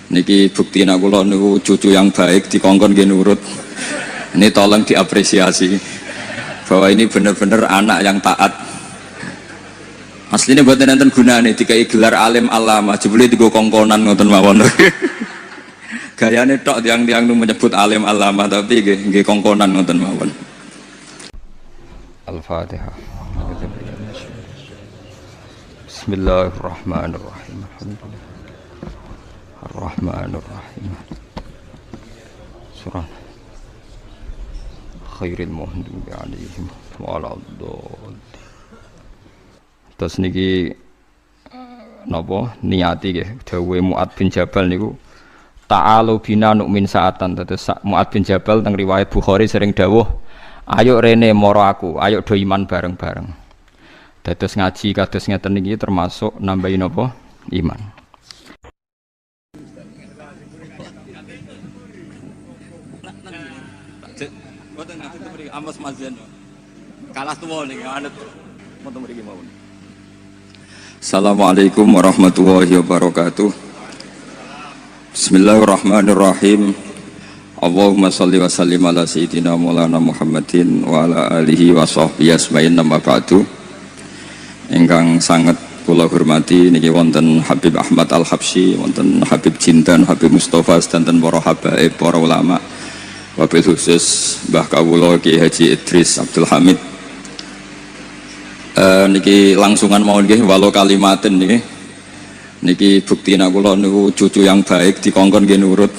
Niki bukti nak kula niku cucu yang baik dikongkon nggih nurut. Ini tolong diapresiasi bahwa ini benar-benar anak yang taat. Aslinya buatan enten gunane dikai gelar alim alama, jebule digo kongkonan ngoten mawon. Gayane tok tiang-tiang nu menyebut alim alama tapi nggih kongkonan ngoten mawon. Al-Fatihah. Bismillahirrahmanirrahim. Ar-Rahmanir-Rahim. Surah Khairil Muhdubi alaihim waladdallin. Terus niki napa niati nggih dawuhe Mu'ad bin Jabal niku ta'alu bina nu'min sa'atan. Terus Mu'ad bin Jabal teng riwayat Bukhari sering dawuh, ayo rene moro aku, ayo do iman bareng-bareng. Dados ngaji kados ngeten niki termasuk nambahi napa iman. Boten ngaten mriki Amos Mazan. Kalah tuwa niki anut moto mriki mawon. Assalamualaikum warahmatullahi wabarakatuh. Bismillahirrahmanirrahim. Allahumma shalli wa sallim ala sayyidina Maulana Muhammadin wa ala alihi wa sahbihi ajmain amma ba'du. Ingkang sangat kula hormati niki wonten Habib Ahmad Al-Habsyi, wonten Habib Jindan, Habib Mustafa sedanten para habaib, para ulama. Wabil khusus Mbah Kawula Ki Haji Idris Abdul Hamid. Niki langsungan mau nggih walau kalimatin niki. Niki bukti nak kula niku cucu yang baik dikongkon nggih nurut.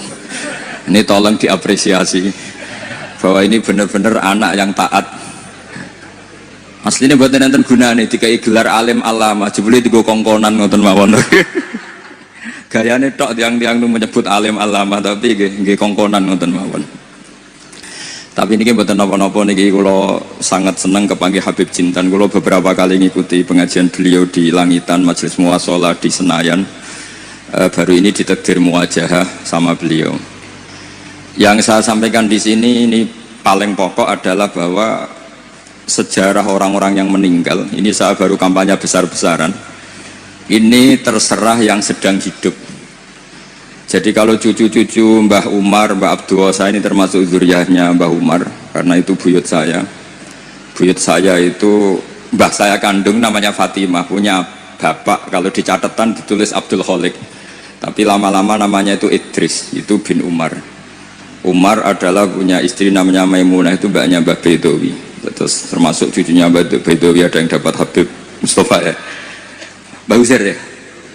Ini tolong diapresiasi bahwa ini benar-benar anak yang taat. Aslinya buatan enten gunane dikai gelar alim alama, jebule digo kongkonan ngoten mawon. Gayane tok tiang-tiang nu menyebut alim alama tapi nggih kongkonan ngoten mawon. Tapi ini mboten napa-napa niki kula sangat seneng kepanggih Habib Jintan. Kula beberapa kali ngikuti pengajian beliau di Langitan Majelis Muwasalah di Senayan. Baru ini ditakdir muwajahah sama beliau. Yang saya sampaikan di sini ini paling pokok adalah bahwa sejarah orang-orang yang meninggal, ini saya baru kampanye besar-besaran. Ini terserah yang sedang hidup. Jadi kalau cucu-cucu Mbah Umar, Mbah Abdul saya ini termasuk zuriyahnya Mbah Umar, karena itu buyut saya. Buyut saya itu mbah saya kandung namanya Fatimah, punya bapak kalau di catatan ditulis Abdul Kholik, tapi lama-lama namanya itu Idris, itu bin Umar. Umar adalah punya istri namanya Maimunah, itu mbaknya Mbah Bedowi. Terus termasuk cucunya Mbah Bedowi ada yang dapat Habib Mustafa ya, Mbah Husair ya,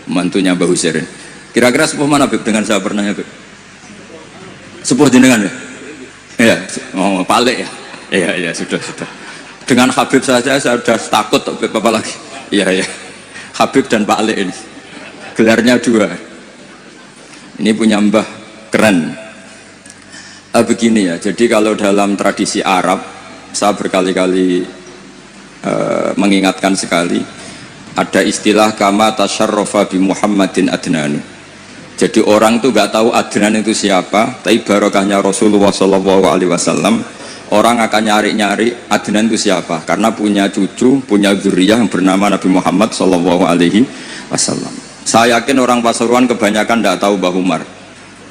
mantunya Mbah Husair. Kira-kira sepuh mana Bib dengan saya pernah ya Bib? Sepuh jenengan ya? Iya, oh Palik ya? Iya sudah. Dengan Habib saja saya sudah takut Bib, apa lagi? Iya, Habib dan Pak Ali ini gelarnya dua. Ini punya mbah keren. Begini ya, jadi kalau dalam tradisi Arab saya berkali-kali mengingatkan sekali, ada istilah kama tasyarrafa bi Muhammadin adnanu. Jadi orang tuh gak tahu Adnan itu siapa, tapi barokahnya Rasulullah SAW, orang akan nyari-nyari Adnan itu siapa, karena punya cucu, punya zuriyah yang bernama Nabi Muhammad SAW. Saya yakin orang Pasuruan kebanyakan gak tahu Mbah Umar,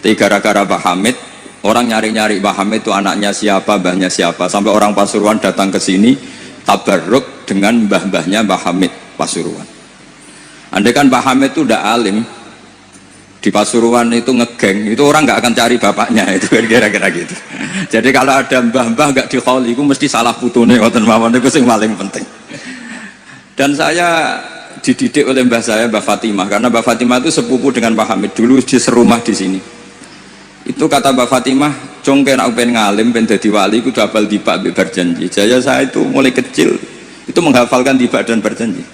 tapi gara-gara Pak Hamid, orang nyari-nyari Mbah Hamid itu anaknya siapa, mbahnya siapa, sampai orang Pasuruan datang ke sini tabarruk dengan mbah-mbahnya Mbah Hamid Pasuruan. Andai kan Pak Hamid itu udah alim di Pasuruan itu ngegeng, itu orang nggak akan cari bapaknya, itu kira-kira gitu. Jadi kalau ada mbah-mbah nggak dikholi, itu mesti salah putune ngoten mawon, itu yang paling penting. Dan saya dididik oleh mbah saya, Mbah Fatimah, karena Mbah Fatimah itu sepupu dengan Pak Hamid, dulu di serumah di sini. Itu kata Mbah Fatimah, congke nak pengen ngalim, pengen jadi wali, itu dabal tiba berjanji. Jaya saya itu mulai kecil itu menghafalkan tiba dan berjanji,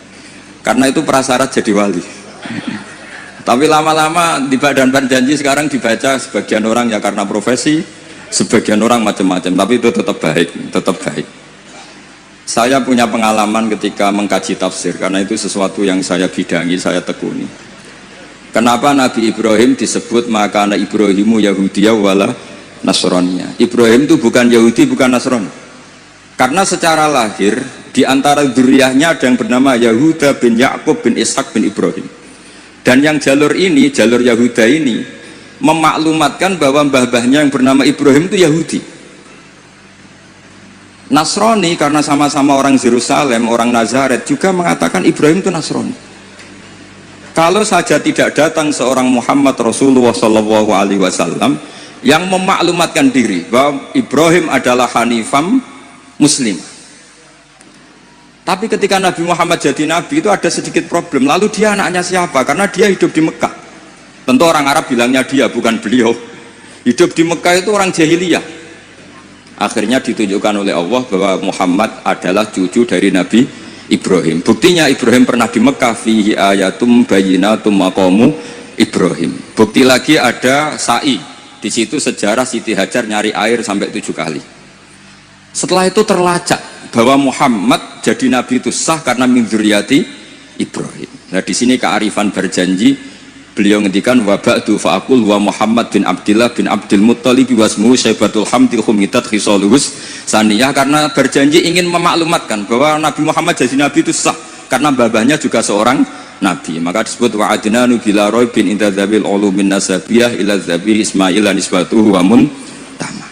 karena itu prasyarat jadi wali. Tapi lama-lama tiba dan berjanji sekarang dibaca sebagian orang ya karena profesi, sebagian orang macam-macam, tapi itu tetap baik. Saya punya pengalaman ketika mengkaji tafsir, karena itu sesuatu yang saya bidangi, saya tekuni. Kenapa Nabi Ibrahim disebut maka anak Ibrahimu Yahudiyah wala Nasraniyah? Ibrahim itu bukan Yahudi, bukan Nasrani. Karena secara lahir di antara dzurriyyahnya ada yang bernama Yahuda bin Yakub bin Ishak bin Ibrahim. Dan yang jalur ini, jalur Yahuda ini, memaklumatkan bahwa mbah-mbahnya yang bernama Ibrahim itu Yahudi. Nasrani karena sama-sama orang Yerusalem, orang Nazaret juga mengatakan Ibrahim itu Nasrani. Kalau saja tidak datang seorang Muhammad Rasulullah SAW yang memaklumatkan diri bahwa Ibrahim adalah Hanifam Muslim. Tapi ketika Nabi Muhammad jadi Nabi itu ada sedikit problem. Lalu dia anaknya siapa? Karena dia hidup di Mekah. Tentu orang Arab bilangnya dia, bukan beliau. Hidup di Mekah itu orang jahiliyah. Akhirnya ditunjukkan oleh Allah bahwa Muhammad adalah cucu dari Nabi Ibrahim. Buktinya Ibrahim pernah di Mekah, fihi ayatum bayyinatum maqamu Ibrahim. Bukti lagi ada sa'i. Di situ sejarah Siti Hajar nyari air sampai 7 kali. Setelah itu terlacak bahwa Muhammad jadi nabi itu sah karena min dzurriyyati Ibrahim. Nah, di sini kearifan berjanji. Beliau ngendikan wa ba'du fa'aqul wa Muhammad bin Abdillah bin Abdul Muttalib wasmuhu Syaibatul Hamdi khumitat khisaluhus saniyah, karena berjanji ingin memaklumatkan bahwa Nabi Muhammad jadi nabi itu sah karena babahnya juga seorang nabi. Maka disebut wa adnanu bila raibin inda dzabil ulumin nasabiyah ila dzabi Ismail dan nisbatuhu wa muntama.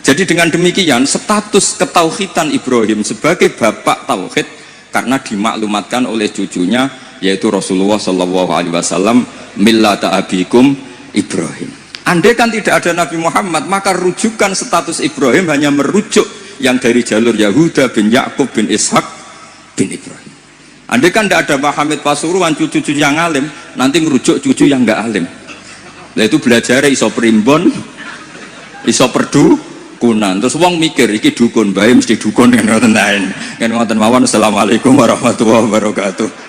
Jadi dengan demikian status ketauhidan Ibrahim sebagai bapak tauhid karena dimaklumatkan oleh cucunya yaitu Rasulullah SAW, millata abikum Ibrahim. Andai kan tidak ada Nabi Muhammad, maka rujukan status Ibrahim hanya merujuk yang dari jalur Yahuda bin Yakub bin Ishak bin Ibrahim. Andai kan tidak ada Muhammad Pasuruan, cucu-cucu yang alim, nanti merujuk cucu yang enggak alim. Nah itu belajar iso primbon, iso perdu kunan. Terus wong mikir iki dukun, bae mesti dukun kan ngoten lain. Kan ngoten mawon. Assalamualaikum warahmatullahi wabarakatuh.